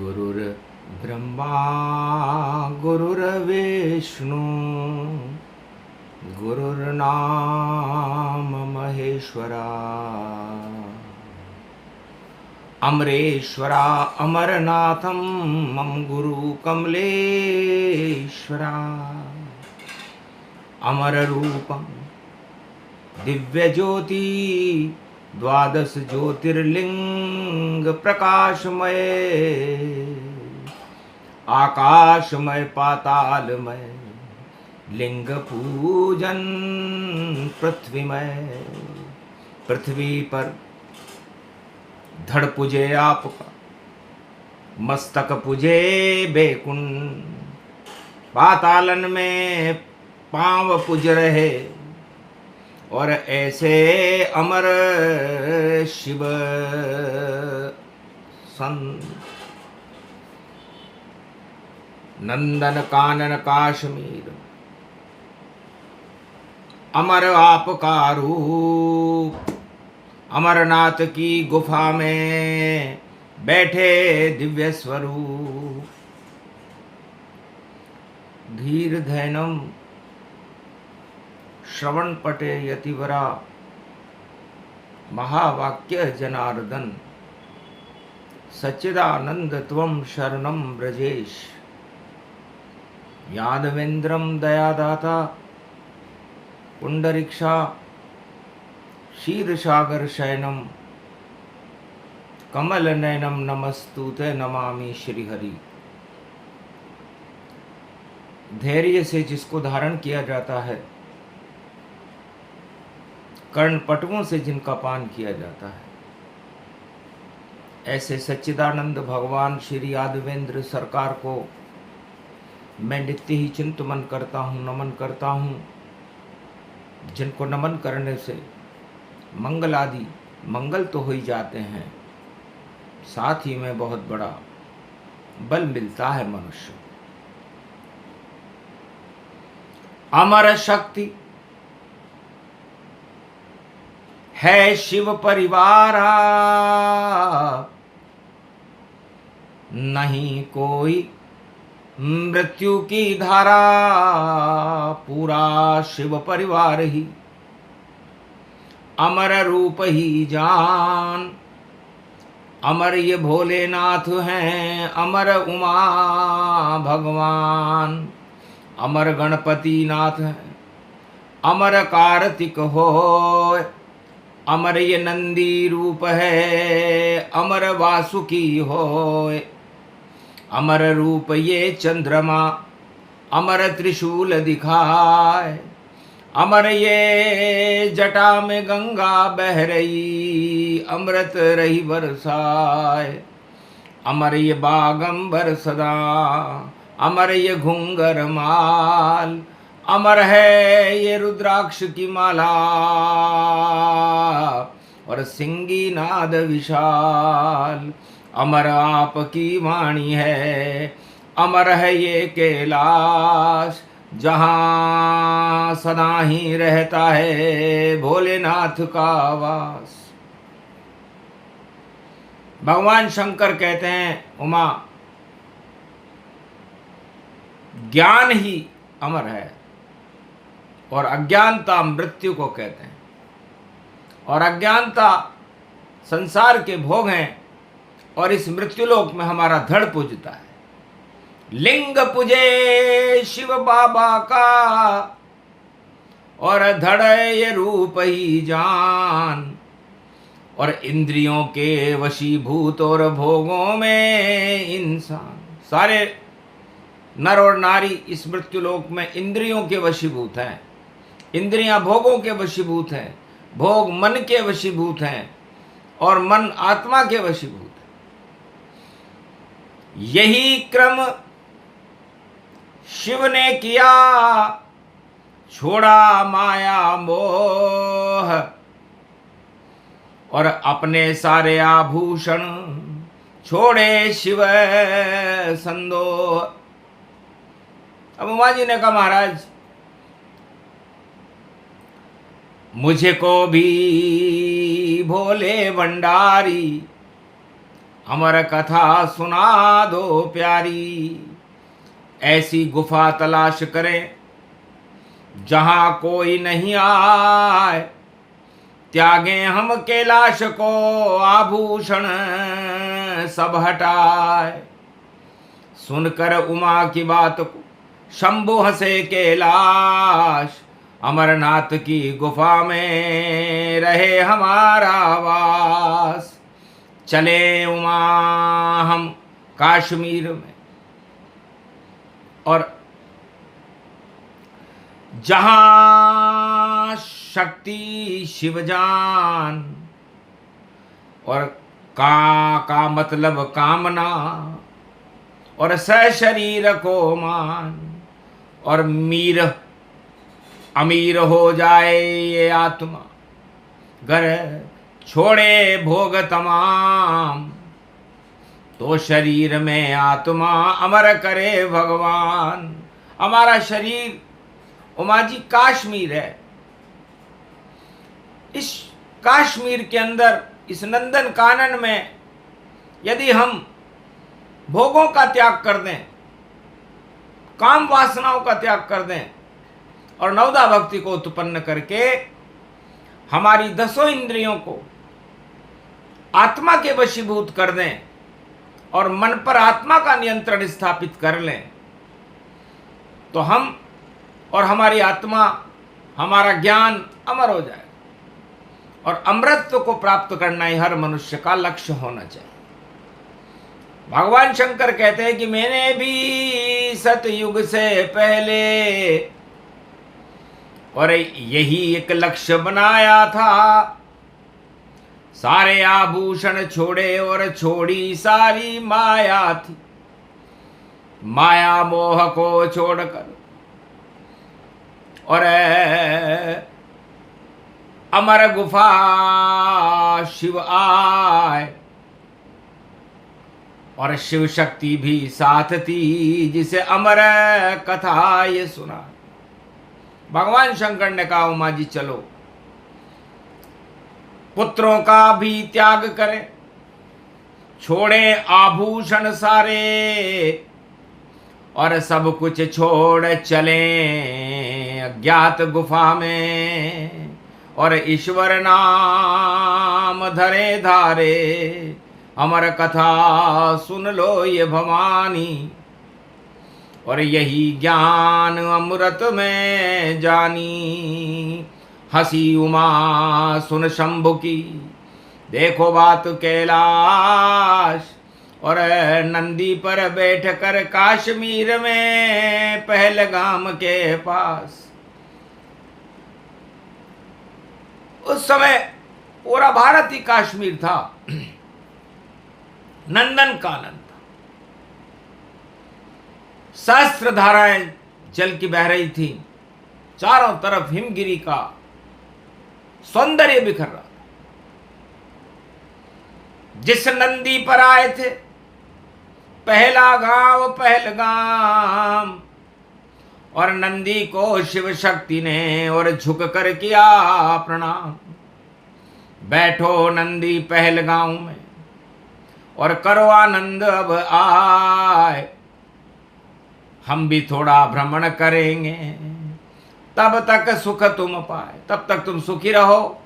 गुरुर्ब्रह्मा गुरुर्विष्णु गुरुर्नाम महेश्वरा अमरेश्वरा अमरनाथं मम गुरु कमलेश्वरा अमर रूपं दिव्य ज्योति द्वादश ज्योतिर्लिंग प्रकाशमय आकाशमय पातालमय लिंग पूजन पृथ्वीमय। पृथ्वी पर धड़ पूजे आपका, मस्तक पूजे बैकुंठ, पातालन में पांव पूज रहे और ऐसे अमर शिव संत नंदन कानन काश्मीर अमर आपका रूप, अमरनाथ की गुफा में बैठे दिव्य स्वरूप। धीर धैनम श्रवण पटे यतिवरा महावाक्य जनार्दन सच्चिदानंद त्वं शरणं ब्रजेश। यादवेन्द्रं दयादाता पुंडरीक्षा क्षीरसागर शयनम कमल नयनम नमस्तुते नमामि श्रीहरि। धैर्य से जिसको धारण किया जाता है, कर्णपटुओं से जिनका पान किया जाता है, ऐसे सच्चिदानंद भगवान श्री यादवेंद्र सरकार को मैं नित्य ही चिंतन करता हूँ, नमन करता हूँ। जिनको नमन करने से मंगल आदि मंगल तो हो ही जाते हैं, साथ ही में बहुत बड़ा बल मिलता है मनुष्य। अमर शक्ति है शिव परिवारा, नहीं कोई मृत्यु की धारा, पूरा शिव परिवार ही अमर रूप ही जान। अमर ये भोलेनाथ हैं, अमर उमा भगवान, अमर गणपति नाथ हैं, अमर कार्तिक होय, अमर ये नंदी रूप है, अमर वासुकी होय, अमर रूप ये चंद्रमा, अमर त्रिशूल दिखाए, अमर ये जटा में गंगा बह रही, अमृत रही बरसाए, अमर ये बागंबर सदा, अमर ये घुंगर माल, अमर है ये रुद्राक्ष की माला और सिंगी नाद विशाल। अमर आपकी वाणी है, अमर है ये कैलाश, जहाँ सदा ही रहता है भोलेनाथ का वास। भगवान शंकर कहते हैं, उमा ज्ञान ही अमर है और अज्ञानता मृत्यु को कहते हैं, और अज्ञानता संसार के भोग हैं और इस मृत्युलोक में हमारा धड़ पूजता है। लिंग पूजे शिव बाबा का और धड़ ये रूप ही जान, और इंद्रियों के वशीभूत और भोगों में इंसान। सारे नर और नारी इस मृत्युलोक में इंद्रियों के वशीभूत हैं, इंद्रियां भोगों के वशीभूत हैं, भोग मन के वशीभूत हैं और मन आत्मा के वशीभूत है। यही क्रम शिव ने किया, छोड़ा माया मोह और अपने सारे आभूषण छोड़े शिव संदोह। अब उमा जी ने कहा, महाराज मुझको भी भोले भंडारी अमर कथा सुना दो प्यारी। ऐसी गुफा तलाश करें जहां कोई नहीं आए, त्यागे हम कैलाश को आभूषण सब हटाए। सुनकर उमा की बात को शंभु हंसे कैलाश, अमरनाथ की गुफा में रहे हमारा वास। चले उमा हम कश्मीर में, और जहां शक्ति शिवजान, और का मतलब कामना, और शरीर को मान, और मीर अमीर हो जाए ये आत्मा, घर छोड़े भोग तमाम, तो शरीर में आत्मा अमर करे भगवान। हमारा शरीर उमा जी काश्मीर है। इस काश्मीर के अंदर, इस नंदन कानन में यदि हम भोगों का त्याग कर दें, काम वासनाओं का त्याग कर दें, और नवदा भक्ति को उत्पन्न करके हमारी 10 इंद्रियों को आत्मा के वशीभूत कर दें, और मन पर आत्मा का नियंत्रण स्थापित कर लें, तो हम और हमारी आत्मा, हमारा ज्ञान अमर हो जाए। और अमृतत्व को प्राप्त करना ही हर मनुष्य का लक्ष्य होना चाहिए। भगवान शंकर कहते हैं कि मैंने भी सतयुग से पहले और यही एक लक्ष्य बनाया था, सारे आभूषण छोड़े और छोड़ी सारी माया थी। माया मोह को छोड़कर और अमर गुफा शिव आए, और शिव शक्ति भी साथ थी, जिसे अमर कथा ये सुना। भगवान शंकर ने कहा उमा जी चलो, पुत्रों का भी त्याग करें, छोड़े आभूषण सारे, और सब कुछ छोड़ चले अज्ञात गुफा में, और ईश्वर नाम धरे धारे, अमर कथा सुन लो ये भवानी, और यही ज्ञान अमृत में जानी। हंसी उमा सुन शंभु की, देखो बात कैलाश, और नंदी पर बैठ कर काश्मीर में पहलगाम के पास। उस समय पूरा भारत ही काश्मीर था, नंदन कानन था। सहस्त्र धाराएं जल की बह रही थी, चारों तरफ हिमगिरी का सौंदर्य बिखर रहा था। जिस नंदी पर आए थे, पहला गांव पहलगाम, और नंदी को शिव शक्ति ने और झुक कर किया प्रणाम। बैठो नंदी पहलगांव में, और करो आनंद अब आए, हम भी थोड़ा भ्रमण करेंगे, तब तक सुख तुम पाए। तब तक तुम सुखी रहो,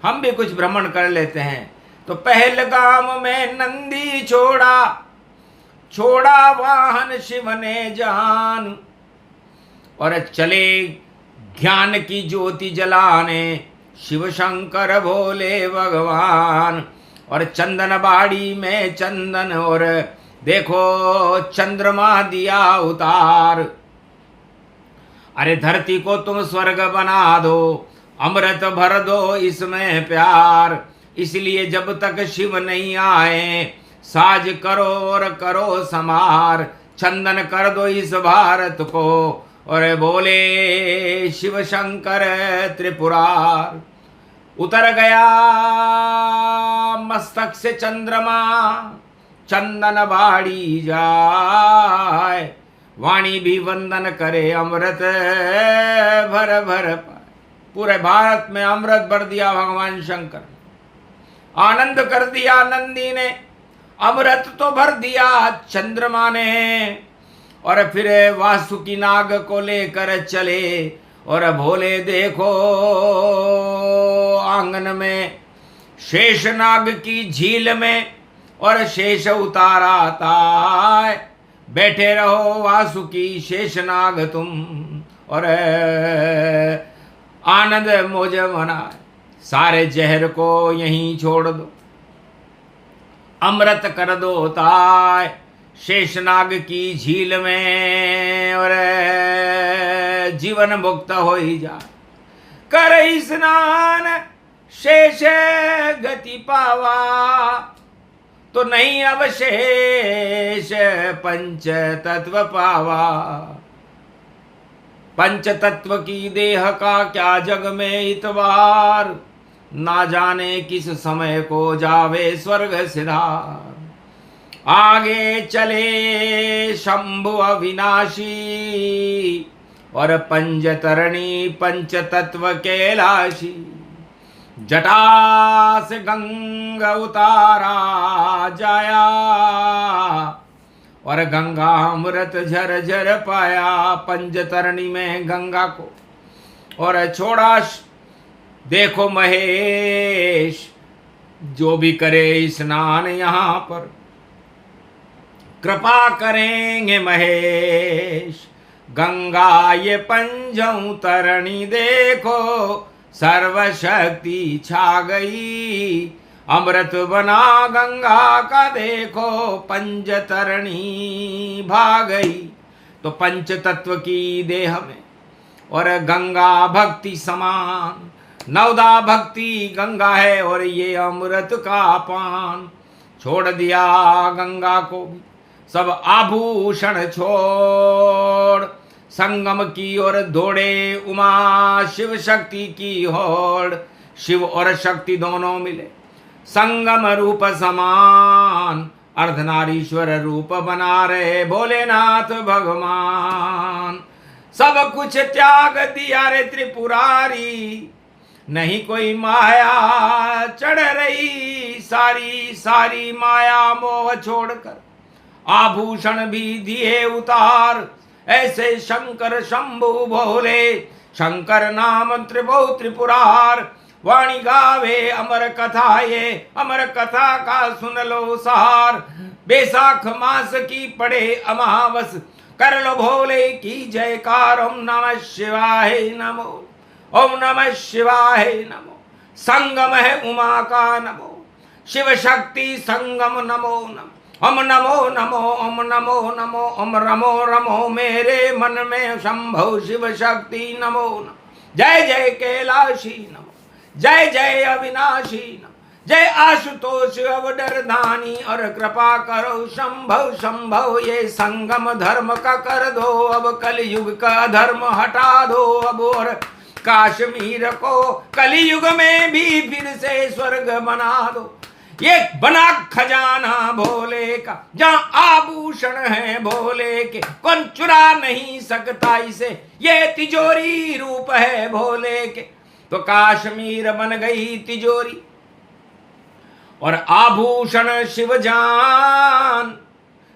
हम भी कुछ भ्रमण कर लेते हैं। तो पहलगाम में नंदी छोड़ा, छोड़ा वाहन शिव ने जान, और चले ज्ञान की ज्योति जलाने शिव शंकर भोले भगवान। और चंदन बाड़ी में चंदन, और देखो चंद्रमा दिया उतार। अरे धरती को तुम स्वर्ग बना दो, अमृत भर दो इसमें प्यार। इसलिए जब तक शिव नहीं आए, साज करो और करो समार। चंदन कर दो इस भारत को, और बोले शिव शंकर त्रिपुरार। उतर गया मस्तक से चंद्रमा, चंदन बाड़ी जाए। वाणी भी वंदन करे, अमृत भर भर पाए। पूरे भारत में अमृत भर दिया भगवान शंकर, आनंद कर दिया नंदी ने। अमृत तो भर दिया चंद्रमा ने, और फिर वासुकी नाग को लेकर चले। और भोले देखो आंगन में शेषनाग की झील में, और शेष उतारा ताय। बैठे रहो वासुकी शेषनाग तुम, और आनंद मौज मनाए। सारे जहर को यहीं छोड़ दो, अमृत कर दो ताय शेषनाग की झील में, और जीवन मुक्त हो ही जाए। कर स्नान शेष गति पावा, तो नहीं अवशेष पंच तत्व पावा। पंच तत्व की देह का क्या जग में इतबार, ना जाने किस समय को जावे स्वर्ग सिधार। आगे चले शंभु अविनाशी, और पंजतरणी पंच तत्व कैलाशी। जटा से गंगा उतारा जाया, और गंगा अमृत झर झर पाया। पंजतरणी में गंगा को और छोड़ा। देखो महेश, जो भी करे स्नान यहाँ पर, कृपा करेंगे महेश। गंगा ये पंजों तरणी देखो, सर्वशक्ति छा गई। अमृत बना गंगा का देखो, पंचतरणी भाग गई। तो पंच तत्व की देह में और गंगा भक्ति समान। नवदा भक्ति गंगा है और ये अमृत का पान। छोड़ दिया गंगा को भी सब आभूषण छोड़, संगम की ओर दौड़े उमा शिव शक्ति की होड़। शिव और शक्ति दोनों मिले संगम रूप समान, अर्धनारीश्वर रूप बना रहे भोलेनाथ भगवान। सब कुछ त्याग दिया रे त्रिपुरारी, नहीं कोई माया चढ़ रही सारी सारी। माया मोह छोड़कर आभूषण भी दिए उतार, ऐसे शंकर शंभु भोले। शंकर नाम त्रिभुव त्रिपुरार, वाणी गावे अमर कथा ये अमर कथा का सुन लो सार। बैसाख मास की पड़े अमावस, कर लो भोले की जयकार। ओम नमः शिवाय नमो, ओम नमः शिवाय नमो। संगम है उमा का नमो, शिव शक्ति संगम नमो नमो। ओम नमो नमो, ओम नमो नमो, ओम रमो रमो मेरे मन में शंभो शिव शक्ति नमो नमो। जय जय कैलाशी नमो, जय जय अविनाशी नमो। जय आशुतोष अवडरधानी, और कृपा करो शंभो शंभो। ये संगम धर्म का कर दो, अब कलयुग का धर्म हटा दो अब। और काश्मीर को कलयुग में भी फिर से स्वर्ग बना दो। ये बना खजाना भोले का, जहाँ आभूषण है भोले के, कौन चुरा नहीं सकता इसे। ये तिजोरी रूप है भोले के, तो काश्मीर बन गई तिजोरी। और आभूषण शिव जान,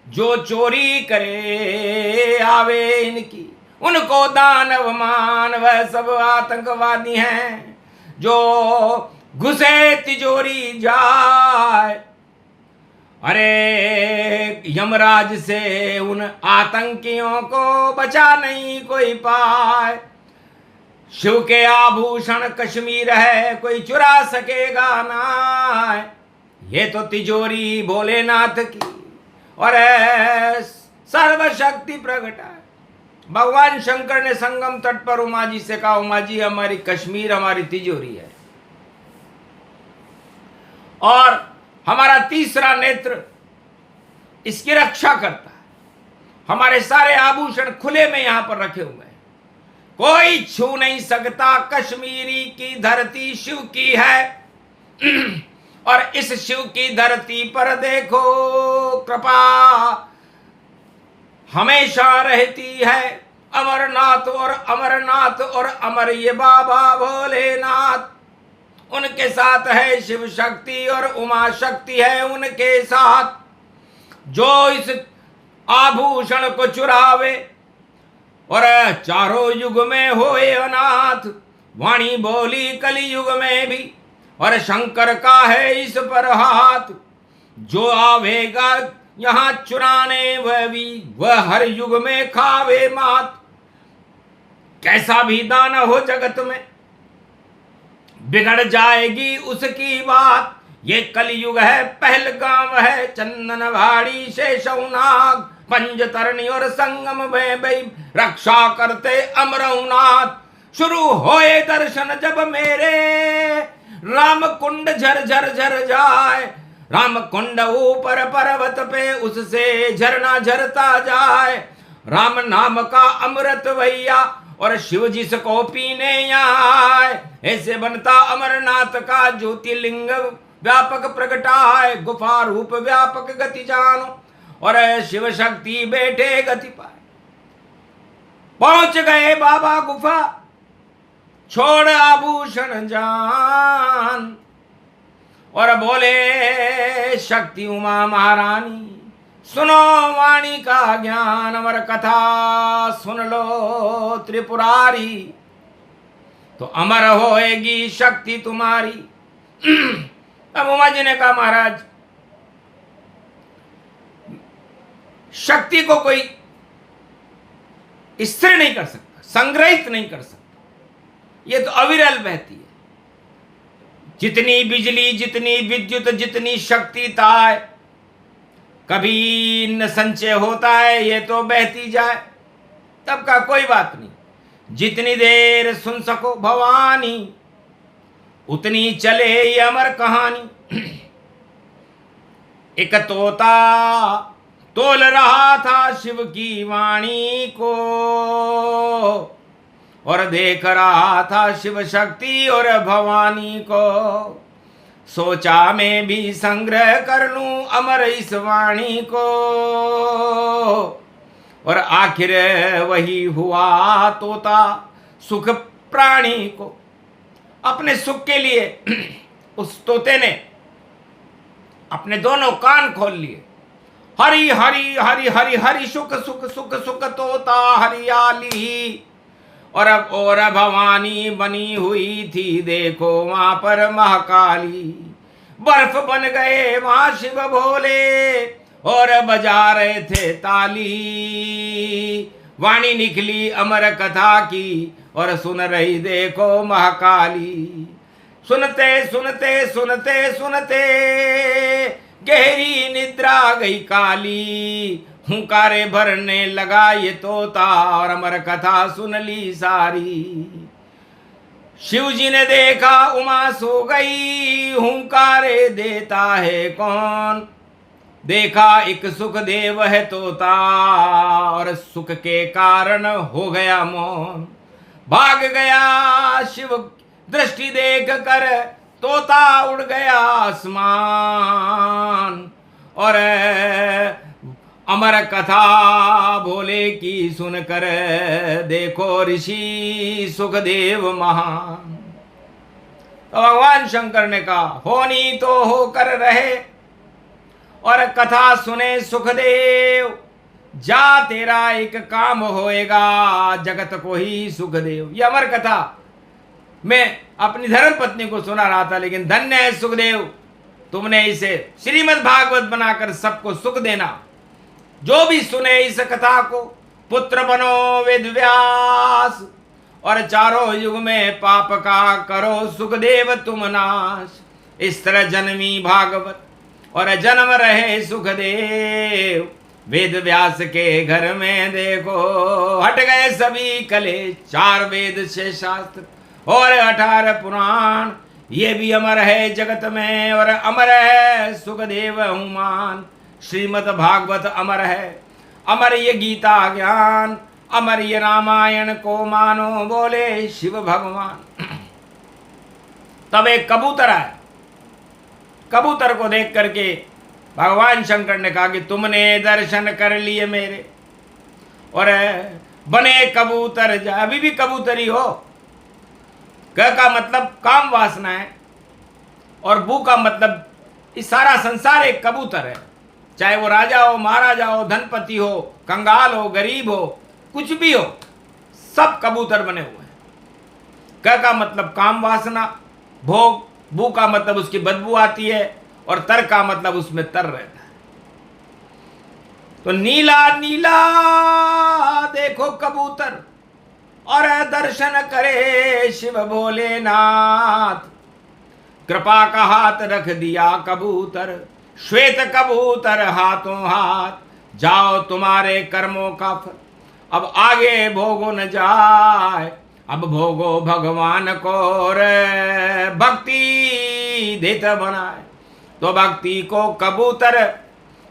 जो चोरी करे आवे इनकी, उनको दानव मान। वह सब आतंकवादी हैं जो घुसे तिजोरी जाए। अरे यमराज से उन आतंकियों को बचा नहीं कोई पाए। शिव के आभूषण कश्मीर है, कोई चुरा सकेगा ना। ये तो तिजोरी भोलेनाथ की और सर्वशक्ति प्रकट है। भगवान शंकर ने संगम तट पर उमा जी से कहा, उमा जी हमारी कश्मीर हमारी तिजोरी है, और हमारा तीसरा नेत्र इसकी रक्षा करता है। हमारे सारे आभूषण खुले में यहां पर रखे हुए हैं, कोई छू नहीं सकता। कश्मीरी की धरती शिव की है, और इस शिव की धरती पर देखो कृपा हमेशा रहती है। अमरनाथ और अमरनाथ और अमर ये बाबा भोलेनाथ, उनके साथ है शिव शक्ति और उमा शक्ति है उनके साथ। जो इस आभूषण को चुरावे और चारों युग में होए अनाथ। वाणी बोली कलयुग में भी और शंकर का है इस पर हाथ। जो आवेगा यहाँ चुराने वह हर युग में खावे मात। कैसा भी दान हो जगत में बिगड़ जाएगी उसकी बात। ये कलयुग है पहलगाम है चंदन भाड़ी से शौनाग। पंजतरणी और संगम में भी रक्षा करते अमरनाथ। शुरू होए दर्शन जब मेरे राम कुंड झर झर झर जाए। राम कुंड ऊपर पर्वत पे उससे झरना झरता जाए। राम नाम का अमृत भैया और शिव जिसको पीने आए। ऐसे बनता अमरनाथ का ज्योतिर्लिंग व्यापक प्रगटाए। गुफा रूप व्यापक गति जानो और शिव शक्ति बैठे गति पाए। पहुंच गए बाबा गुफा छोड़ आभूषण जान और बोले शक्ति उमा महारानी सुनो वाणी का ज्ञान। अमर कथा सुन लो त्रिपुरारी तो अमर होएगी शक्ति तुम्हारी। अब उमा जी ने कहा महाराज शक्ति को कोई स्थिर नहीं कर सकता, संग्रहित नहीं कर सकता। ये तो अविरल बहती है। जितनी बिजली जितनी विद्युत जितनी शक्ति ताय कभी न संचय होता है। ये तो बहती जाए तब का कोई बात नहीं। जितनी देर सुन सको भवानी उतनी चले ये अमर कहानी। एक तोता तोल रहा था शिव की वाणी को और देख रहा था शिव शक्ति और भवानी को। सोचा मैं भी संग्रह कर लूं अमर इस वाणी को और आखिर वही हुआ तोता सुख प्राणी को। अपने सुख के लिए उस तोते ने अपने दोनों कान खोल लिए। हरि हरि हरि हरि हरि सुख सुख सुख सुख तोता हरियाली। और भवानी बनी हुई थी देखो वहां पर महाकाली। बर्फ बन गए वहां शिव भोले और बजा रहे थे ताली। वाणी निकली अमर कथा की और सुन रही देखो महाकाली। सुनते सुनते सुनते सुनते गहरी निद्रा गई काली। हुंकारे भरने लगा ये तोता और अमर कथा सुन ली सारी। शिव जी ने देखा उमा सो गई हुंकारे देता है कौन। देखा एक सुखदेव है तोता और सुख के कारण हो गया मौन। भाग गया शिव दृष्टि देख कर तोता उड़ गया आसमान। और अमर कथा भोले की सुनकर देखो ऋषि सुखदेव महान। तो भगवान शंकर ने कहा होनी तो होकर रहे और कथा सुने सुखदेव। जा तेरा एक काम होएगा जगत को ही सुखदेव। ये अमर कथा मैं अपनी धर्म पत्नी को सुना रहा था, लेकिन धन्य है सुखदेव तुमने इसे श्रीमद् भागवत बनाकर सबको सुख देना। जो भी सुने इस कथा को पुत्र बनो वेद व्यास और चारों युग में पाप का करो सुखदेव तुम नाश। इस तरह जन्मी भागवत और जन्म रहे सुखदेव। वेद व्यास के घर में देखो हट गए सभी कले। 4 वेद से शास्त्र और 18 पुराण। ये भी अमर है जगत में और अमर है सुखदेव हुमान। श्रीमद् भागवत अमर है, अमर ये गीता ज्ञान, अमर ये रामायण को मानो बोले शिव भगवान। तब एक कबूतर आया। कबूतर को देख करके भगवान शंकर ने कहा कि तुमने दर्शन कर लिए मेरे और बने कबूतर जा। अभी भी कबूतरी हो। क का मतलब काम वासना है और बू का मतलब इस सारा संसार एक कबूतर है। चाहे वो राजा हो, महाराजा हो, धनपति हो, कंगाल हो, गरीब हो, कुछ भी हो, सब कबूतर बने हुए हैं। क का मतलब काम वासना, भोग, बू का मतलब उसकी बदबू आती है, और तर का मतलब उसमें तर रहता है। तो नीला नीला देखो कबूतर, और दर्शन करे शिव भोलेनाथ। कृपा का हाथ रख दिया कबूतर, श्वेत कबूतर हाथों हाथ, जाओ तुम्हारे कर्मों का फल अब आगे भोगो न जाए। अब भोगो भगवान को रे भक्ति देत बनाए। तो भक्ति को कबूतर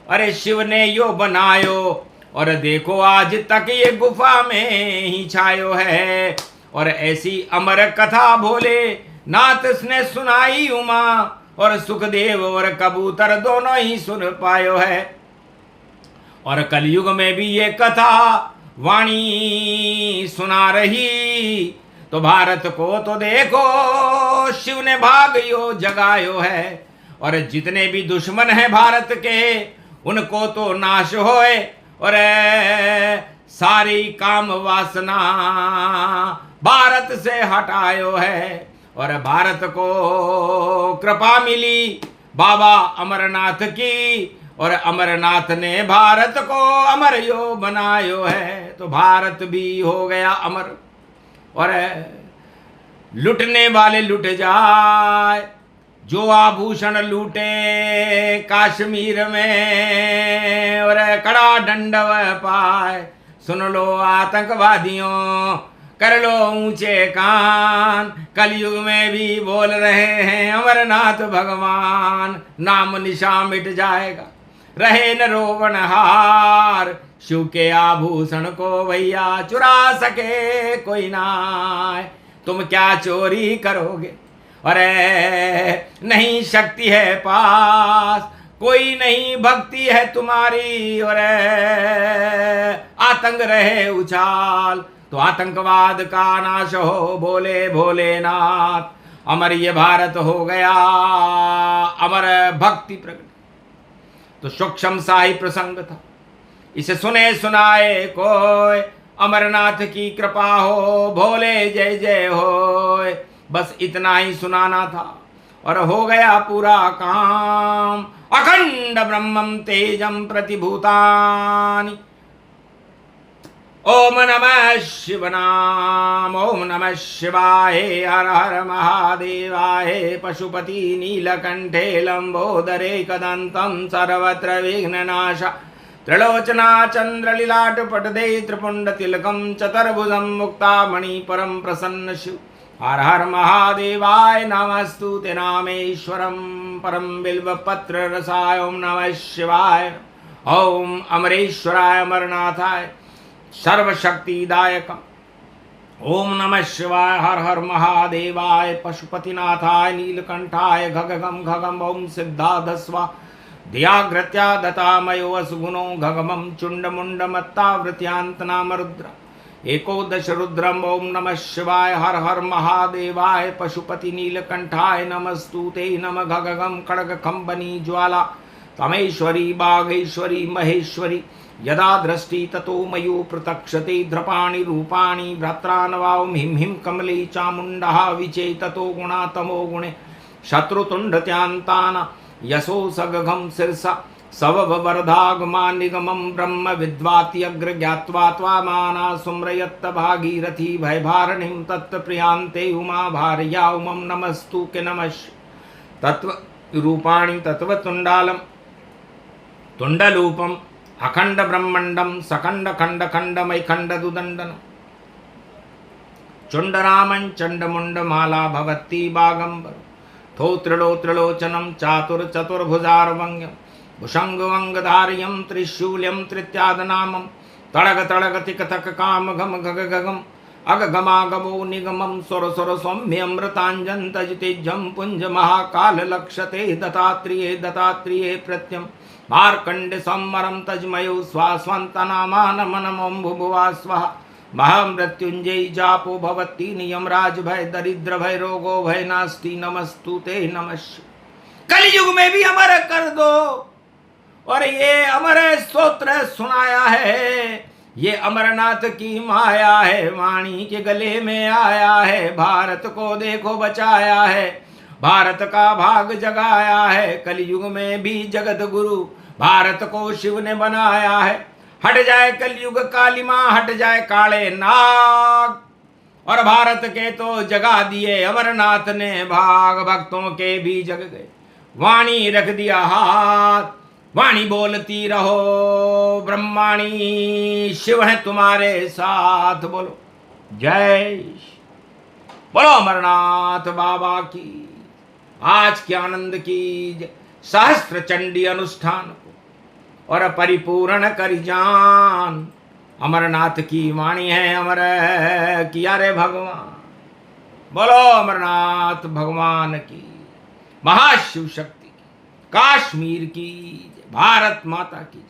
अरे शिव ने यो बनायो, और देखो आज तक ये गुफा में ही छायो है। और ऐसी अमर कथा भोले नाथ ने सुनाई उमा, और सुखदेव और कबूतर दोनों ही सुन पायो है। और कलयुग में भी ये कथा वाणी सुना रही। तो भारत को तो देखो शिव ने भाग्यो जगायो है। और जितने भी दुश्मन हैं भारत के, उनको तो नाश होए, और सारी काम वासना भारत से हटायो है। और भारत को कृपा मिली बाबा अमरनाथ की, और अमरनाथ ने भारत को अमर यो बनायो है। तो भारत भी हो गया अमर। और लुटने वाले लुट जाए, जो आभूषण लूटे काश्मीर में, और कड़ा दंड पाए। सुन लो आतंकवादियों, कर लो ऊंचे कान, कलयुग में भी बोल रहे हैं अमरनाथ भगवान। नाम निशा मिट जाएगा, रहे न रोवन हार। शिव के आभूषण को भैया चुरा सके कोई ना। तुम क्या चोरी करोगे, अरे नहीं शक्ति है पास, कोई नहीं भक्ति है तुम्हारी, और आतंक रहे उछाल। तो आतंकवाद का नाश हो बोले भोलेनाथ। अमर ये भारत हो गया अमर भक्ति प्रकट। तो सूक्ष्म सा ही प्रसंग था, इसे सुने सुनाए कोई। अमरनाथ की कृपा हो, भोले जय जय हो। बस इतना ही सुनाना था, और हो गया पूरा काम। अखंड ब्रह्मं तेजं प्रतिभूतानि। ओम नमः शिवनाम, ओम नमः शिवाय, हर हर महादेवाय। पशुपति नीलकंठे लंबोदरे कदंतं सर्वत्र विघ्ननाश। त्रिलोचना चंद्रलीलाट पटदे त्रिपुंड तिलकम चतुर्भुजं मुक्तामणि परम प्रसन्न शिव। हर हर महादेवाय नमस्तुते नामेश्वरम परम बिल्वपत्र रसाय। ओम नमः शिवाय, ओम अमरेश्वराय अमरनाथाय सर्वशक्तिदायकम। ओम नमः शिवाय, हर हर महादेवाय पशुपतिनाथाय नीलकंठाय घगगम घगम। ओम सिद्धाधस्वा ध्याग्रत्या दतामयो असुगुणो घगमं चुंडमुंडमत्तावृत्यांतनाम रुद्र एकोदश रुद्रम। ओम नमः शिवाय, हर हर महादेवाय पशुपति नीलकंठाय नमस्तुते। नम घगगम खड़ग खंबनी ज्वाला तमेश्वरी बाघेश्वरी महेश्वरी। यदा दृष्टि ततो मयो प्रतक्षते द्रपाणि रूपाणि भ्रात्रान्वां हिं हिं कमले चामुण्डः विचे ततो गुणा तमो गुणे शत्रुतुण्डत्यांतान यशो सगघं शिरसा सववरदागमा निगमं ब्रह्म विद्वात्यग्र ज्ञात्वा त्वामाना सुम्रयत्त भागीरथी भयभारणीं तत्प्रियांते उमा भार्या उमं नमस्तु के नमः तत्व रूपाणि तत्वतुण्डालं तुण्डलूपम् अखंड ब्रह्मंडम सकंड खंड खंडमय खंड दुदंडन चुंडरामं चंडमुंड माला भवती बागंबर। थो त्रिलो त्रिलोचनम चातुर चतुर्भुजारवंग्यम भुषंग वंगधार्यम त्रिशूल्यम त्रित्यादनामम तड़ग तड़ग तिकतक काम घम घग घगम अग गमागमो निगमम सुर सुर सौम्यमृतांजन तजतेजम पुंज महाकाल लक्षते दत्तात्रेय दत्तात्रेय प्रत्यम मार्कंड सम्मरम तजमयो स्वास्वंतनामानमनमं भुभुवा स्वाहा। महामृत्युंजय जापो भवती नियम राज भय दरिद्र भय रोगो भय नास्ति नमस्तुते नमः। कलयुग में भी अमर कर दो, और ये अमर स्तोत्र सुनाया है, ये अमरनाथ की माया है, वाणी के गले में आया है, भारत को देखो बचाया है, भारत का भाग जगाया है, कलयुग में भी जगत गुरु भारत को शिव ने बनाया है। हट जाए कलयुग काली मां, हट जाए काले नाग, और भारत के तो जगा दिए अमरनाथ ने भाग, भक्तों के भी जग गए, वाणी रख दिया हाथ, वाणी बोलती रहो, ब्रह्माणी शिव है तुम्हारे साथ। बोलो जय, बोलो अमरनाथ बाबा की। आज के आनंद की सहस्त्र चंडी अनुष्ठान को और परिपूर्ण कर जान, अमरनाथ की वाणी है अमर किया रे भगवान। बोलो अमरनाथ भगवान की, महाशिव शक्ति की, काश्मीर की, भारत माता की।